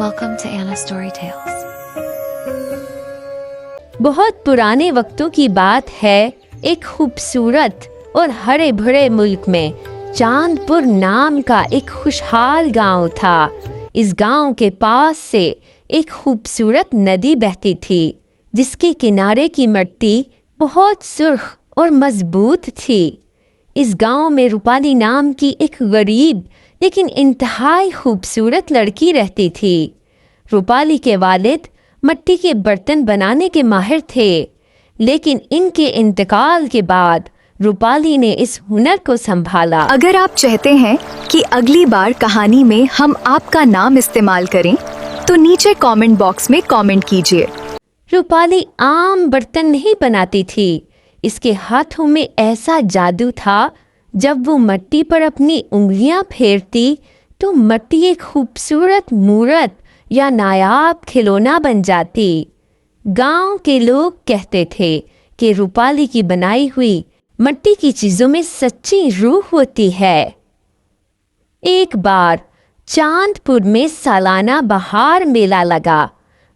Welcome to Anna Story Tales. बहुत पुराने वक्तों की बात है। एक खूबसूरत और हरे भरे मुल्क में चांदपुर नाम का एक खुशहाल गांव था। इस गांव के पास से एक खूबसूरत नदी बहती थी, जिसके किनारे की मिट्टी बहुत सुर्ख और मजबूत थी। इस गांव में रूपाली नाम की एक गरीब लेकिन इंतहाई खूबसूरत लड़की रहती थी। रूपाली के वालिद मिट्टी के बर्तन बनाने के माहिर थे, लेकिन इनके इंतकाल के बाद रूपाली ने इस हुनर को संभाला। अगर आप चाहते हैं कि अगली बार कहानी में हम आपका नाम इस्तेमाल करें, तो नीचे कमेंट बॉक्स में कमेंट कीजिए। रूपाली आम बर्तन नहीं बनाती थी। इसके हाथों में ऐसा जादू था, जब वो मिट्टी पर अपनी उंगलियां फेरती तो मिट्टी एक खूबसूरत मूरत या नायाब खिलौना बन जाती। गांव के लोग कहते थे कि रूपाली की बनाई हुई मिट्टी की चीजों में सच्ची रूह होती है। एक बार चांदपुर में सालाना बहार मेला लगा।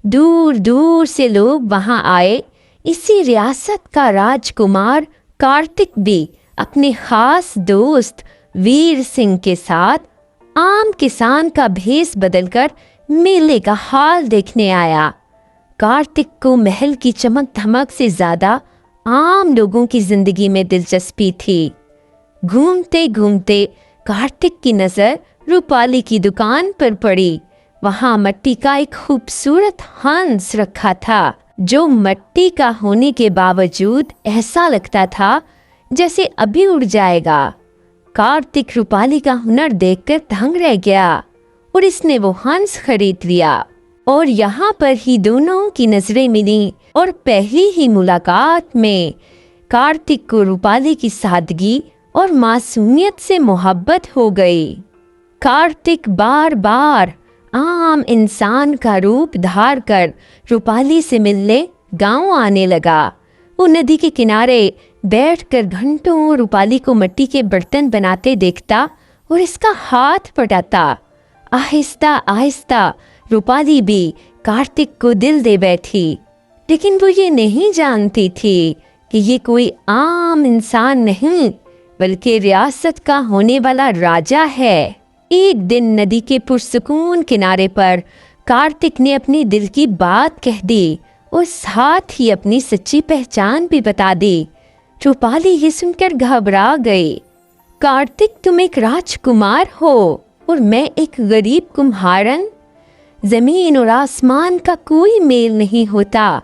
दूर दूर से लोग वहां आए। इसी रियासत का राजकुमार कार्तिक भी अपने खास दोस्त वीर सिंह के साथ आम किसान का भेष बदलकर मेले का हाल देखने आया। कार्तिक को महल की चमक धमक से ज्यादा आम लोगों की जिंदगी में दिलचस्पी थी। घूमते घूमते कार्तिक की नजर रूपाली की दुकान पर पड़ी। वहां मिट्टी का एक खूबसूरत हंस रखा था, जो मिट्टी का होने के बावजूद ऐसा लगता था जैसे अभी उड़ जाएगा। कार्तिक रूपाली का हुनर देखकर दंग रह गया और इसने वो हंस खरीद लिया। और यहाँ पर ही दोनों की नजरें मिली और पहली ही मुलाकात में कार्तिक को रूपाली की सादगी और मासूमियत से मोहब्बत हो गई। कार्तिक बार बार आम इंसान का रूप धार कर रूपाली से मिलने गांव आने लगा। वो नदी के किनारे बैठकर घंटों रूपाली को मिट्टी के बर्तन बनाते देखता और इसका हाथ पटाता। आहिस्ता आहिस्ता रूपाली भी कार्तिक को दिल दे बैठी, लेकिन वो ये नहीं जानती थी कि ये कोई आम इंसान नहीं, बल्कि रियासत का होने वाला राजा है। एक दिन नदी के पुरसुकून किनारे पर कार्तिक ने अपनी दिल की बात कह दी और साथ ही अपनी सच्ची पहचान भी बता दी। रूपाली ये सुनकर घबरा गई। कार्तिक, तुम एक राजकुमार हो और मैं एक गरीब कुम्हारन। जमीन और आसमान का कोई मेल नहीं होता।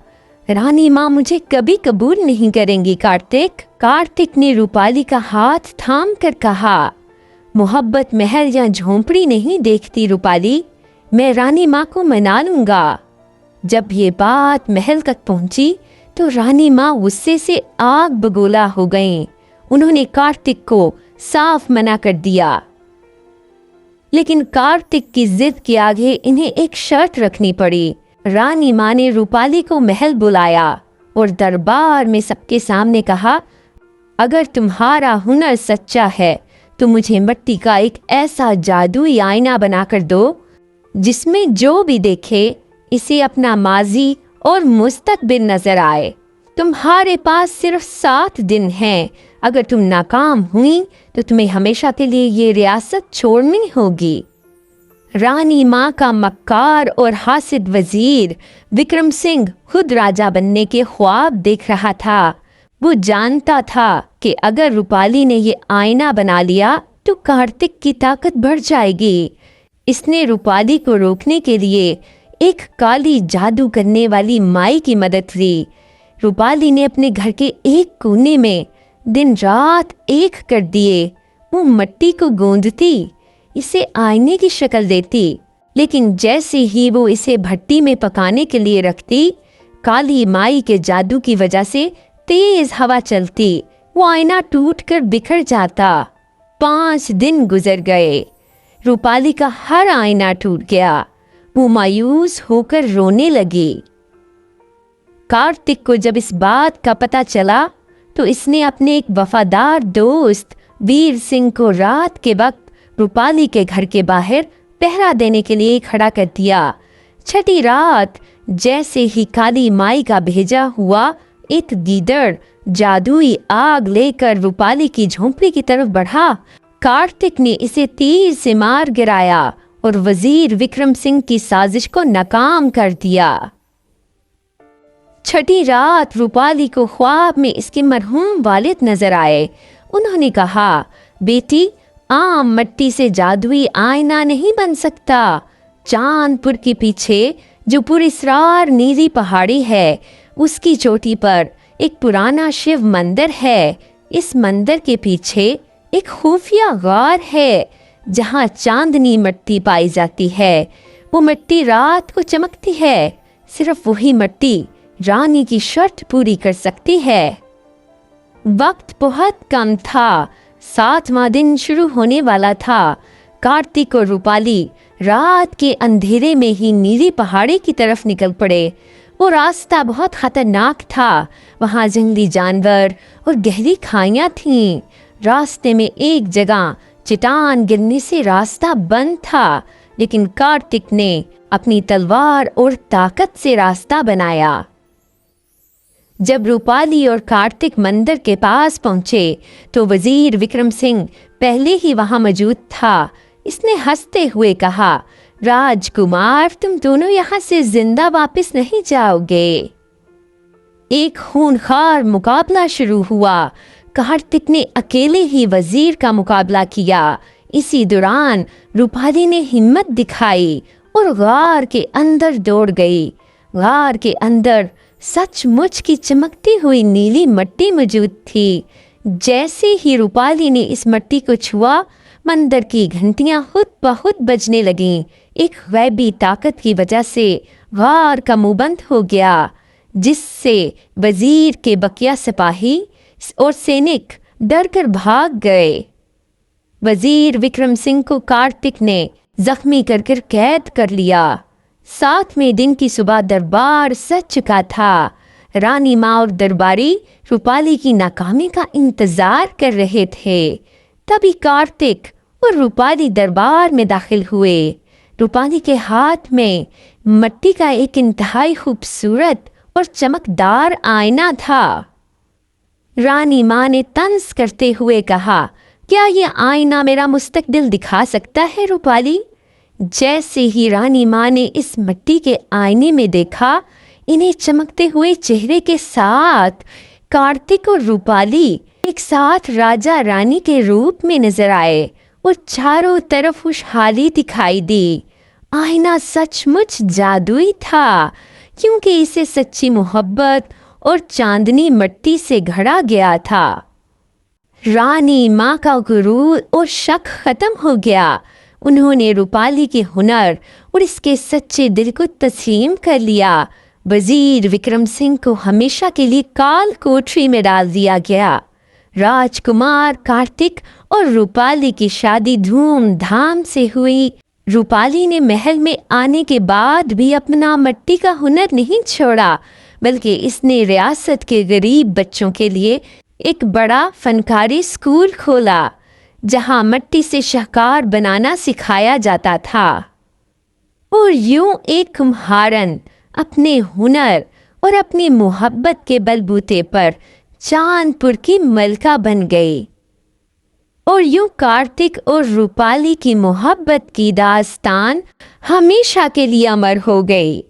रानी माँ मुझे कभी कबूल नहीं करेंगी कार्तिक। कार्तिक ने रूपाली का हाथ थाम कर कहा, मोहब्बत महल या झोंपड़ी नहीं देखती रूपाली, मैं रानी माँ को मना लूंगा। जब ये बात महल तक पहुंची तो रानी माँ गुस्से से आग बगोला हो गईं। उन्होंने कार्तिक को साफ मना कर दिया, लेकिन कार्तिक की जिद के आगे इन्हें एक शर्त रखनी पड़ी। रानी माँ ने रूपाली को महल बुलाया और दरबार में सबके सामने कहा, अगर तुम्हारा हुनर सच्चा है तो मुझे मिट्टी का एक ऐसा जादुई आईना बनाकर दो, जिसमें जो भी देखे इसे अपना माजी और मुस्तकबिल नजर आए। तुम्हारे पास सिर्फ 7 दिन हैं। अगर तुम नाकाम हुई तो तुम्हें हमेशा के लिए ये रियासत छोड़नी होगी। रानी माँ का मक्कार और हासिद वजीर विक्रम सिंह खुद राजा बनने के ख्वाब देख रहा था। वो जानता था कि अगर रूपाली ने ये आईना बना लिया तो कार्तिक की ताकत बढ़ जाएगी। इसने रूपाली को रोकने के लिए एक काली जादू करने वाली माई की मदद ली। रूपाली ने अपने घर के एक कोने में दिन रात एक कर दिए। वो मिट्टी को गूंदती, इसे आईने की शक्ल देती, लेकिन जैसे ही वो इसे भट्टी में पकाने के लिए रखती, काली माई के जादू की वजह से तेज हवा चलती, वो आईना टूटकर बिखर जाता। 5 दिन गुजर गए। रूपाली का हर आईना टूट गया। वो मायूस होकर रोने लगी। कार्तिक को जब इस बात का पता चला तो इसने अपने एक वफादार दोस्त वीर सिंह को रात के वक्त रूपाली के घर के बाहर पहरा देने के लिए खड़ा कर दिया। छठी रात जैसे ही काली माई का भेजा हुआ एक गीदड़ जादुई आग लेकर रूपाली की झोंपड़ी की तरफ बढ़ा, कार्तिक ने इसे तीर से मार गिराया और वजीर विक्रम सिंह की साजिश को नाकाम कर दिया। छठी रात रूपाली को ख्वाब में इसके मरहूम वालिद नजर आए। उन्होंने कहा, बेटी, आम मट्टी से जादुई आईना नहीं बन सकता। चांदपुर के पीछे जो पुरस्रार नीली पहाड़ी है, उसकी चोटी पर एक पुराना शिव मंदिर है। इस मंदिर के पीछे एक खुफिया गार है जहाँ चांदनी मिट्टी पाई जाती है। वो मिट्टी रात को चमकती है। सिर्फ वही मिट्टी रानी की शर्त पूरी कर सकती है। वक्त बहुत कम था। 7वां दिन शुरू होने वाला था। कार्तिक और रूपाली रात के अंधेरे में ही नीली पहाड़ी की तरफ निकल पड़े। वो रास्ता बहुत खतरनाक था। वहाँ जंगली जानवर और गहरी खाइयाँ थीं। रास्ते में एक जगह चट्टान गिरने से रास्ता बंद था, लेकिन कार्तिक ने अपनी तलवार और ताकत से रास्ता बनाया। जब रूपाली और कार्तिक मंदिर के पास पहुंचे तो वजीर विक्रम सिंह पहले ही वहां मौजूद था। इसने हंसते हुए कहा, राजकुमार, तुम दोनों यहाँ से जिंदा वापस नहीं जाओगे। एक खूनखार मुकाबला शुरू हुआ। कार्तिक ने अकेले ही वजीर का मुकाबला किया। इसी दौरान रूपाली ने हिम्मत दिखाई और गार के अंदर दौड़ गई। गार के अंदर सचमुच की चमकती हुई नीली मिट्टी मौजूद थी। जैसे ही रूपाली ने इस मिट्टी को छुआ, मंदिर की घंटियां खुद ब खुद बजने लगीं। एक गैबी ताकत की वजह से गार का मुंह बंद हो गया, जिससे वजीर के बकिया सिपाही और सैनिक डरकर भाग गए। वजीर विक्रम सिंह को कार्तिक ने जख्मी कर कैद कर लिया। 7वें दिन की सुबह दरबार सज चुका था। रानी माँ और दरबारी रूपाली की नाकामी का इंतजार कर रहे थे। तभी कार्तिक और रूपाली दरबार में दाखिल हुए। रूपाली के हाथ में मिट्टी का एक इंतहाई खूबसूरत और चमकदार आईना था। रानी माँ ने तंज करते हुए कहा, क्या ये आईना मेरा मुस्तकबिल दिखा सकता है रूपाली? जैसे ही रानी माँ ने इस मिट्टी के आईने में देखा, इन्हें चमकते हुए चेहरे के साथ कार्तिक और रूपाली एक साथ राजा रानी के रूप में नजर आए और चारों तरफ खुशहाली दिखाई दी। आईना सचमुच जादुई था, क्योंकि इसे सच्ची मोहब्बत और चांदनी मिट्टी से घड़ा गया था। रानी माँ का गुरूर और शक खत्म हो गया। उन्होंने रूपाली के हुनर और इसके सच्चे दिल को तस्लीम कर लिया। वजीर विक्रम सिंह को हमेशा के लिए काल कोठरी में डाल दिया गया। राजकुमार कार्तिक और रूपाली की शादी धूमधाम से हुई। रूपाली ने महल में आने के बाद भी अपना मिट्टी का हुनर नहीं छोड़ा, बल्कि इसने रियासत के गरीब बच्चों के लिए एक बड़ा फनकारी स्कूल खोला, जहां मिट्टी से शाहकार बनाना सिखाया जाता था। और यूं एक कुम्हारन अपने हुनर और अपनी मोहब्बत के बलबूते पर चांदपुर की मलका बन गई। और यूं कार्तिक और रूपाली की मोहब्बत की दास्तान हमेशा के लिए अमर हो गई।